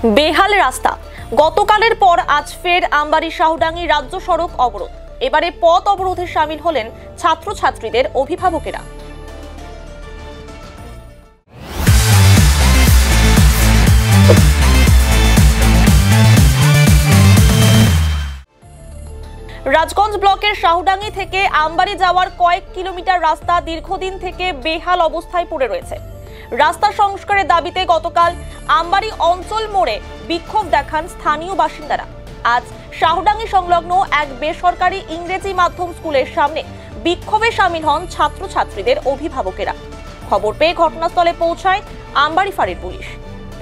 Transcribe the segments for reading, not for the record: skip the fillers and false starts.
বেহাল রাস্তা, গতকালের পর আজ ফের আমবাড়ি শাহডাঙ্গি রাজ্য সড়ক অবরোধ। এবারে পথ অবরোধে শামিল হলেন ছাত্রছাত্রীদের অভিভাবকেরা। রাজগঞ্জ ব্লকের শাহডাঙ্গি থেকে আমবাড়ি যাওয়ার কয়েক কিলোমিটার রাস্তা দীর্ঘদিন থেকে বেহাল অবস্থায় পড়ে রয়েছে। রাস্তা সংস্কারের দাবিতে গতকাল আমবাড়ি অঞ্চল মোড়ে বিক্ষোভ দেখান স্থানীয় বাসিন্দারা। আজ শাহডাঙ্গি সংলগ্ন এক বেসরকারি ইংরেজি মাধ্যম স্কুলের সামনে বিক্ষোভে শামিল হন ছাত্রছাত্রীদের অভিভাবকেরা। খবর পেয়ে ঘটনাস্থলে পৌঁছায় আমবাড়ি ফাঁড়ির পুলিশ।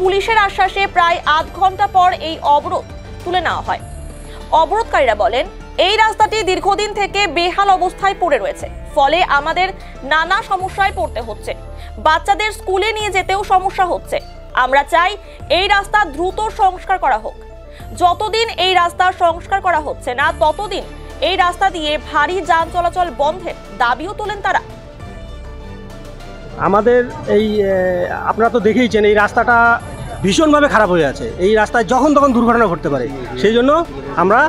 পুলিশের আশ্বাসে প্রায় আধ ঘন্টা পর এই অবরোধ তুলে নেওয়া হয়। অবরোধকারীরা বলেন, এই রাস্তাটি দীর্ঘদিন থেকে বেহাল অবস্থায় পড়ে রয়েছে, ফলে আমাদের নানা সমস্যায় পড়তে হচ্ছে। বাচ্চাদের স্কুলে নিয়ে যেতেও সমস্যা হচ্ছে। আমরা চাই এই রাস্তা দ্রুত সংস্কার করা হোক। যতদিন এই রাস্তা সংস্কার করা হচ্ছে না, ততদিন এই রাস্তা দিয়ে ভারী যান চলাচল বন্ধের দাবিও তোলেন তারা। আমাদের এই আপনারা তো দেখেইছেন, এই রাস্তাটা ভীষণভাবে খারাপ হয়ে আছে। এই রাস্তায় যখন তখন দুর্ঘটনা ঘটতে পারে, সেই জন্য আমরা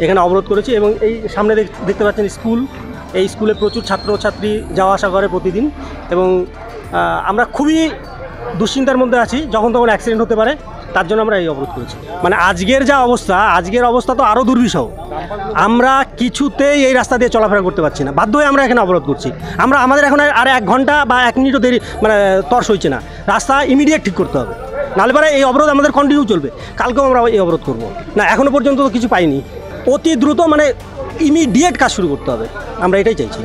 এখানে অবরোধ করেছি। এবং এই সামনে দেখতে পাচ্ছেন স্কুল, এই স্কুলে প্রচুর ছাত্রছাত্রী যাওয়া আসা করে প্রতিদিন, এবং আমরা খুবই দুশ্চিন্তার মধ্যে আছি। যখন তখন অ্যাক্সিডেন্ট হতে পারে, তার জন্য আমরা এই অবরোধ করেছি। মানে আজকের যা অবস্থা, আজকের অবস্থা তো আরও দুর্বিষহ। আমরা কিছুতেই এই রাস্তা দিয়ে চলাফেরা করতে পারছি না, বাধ্য হয়ে আমরা এখানে অবরোধ করছি। আমাদের এখন আর 1 ঘন্টা বা 1 মিনিটও দেরি তর সইছে না। রাস্তা ইমিডিয়েট ঠিক করতে হবে, নাহলে পরে এই অবরোধ আমাদের কন্টিনিউ চলবে। কালকেও আমরা এই অবরোধ করব না। এখনও পর্যন্ত তো কিছু পাইনি। অতি দ্রুত ইমিডিয়েট কাজ শুরু করতে হবে, আমরা এটাই চাইছি।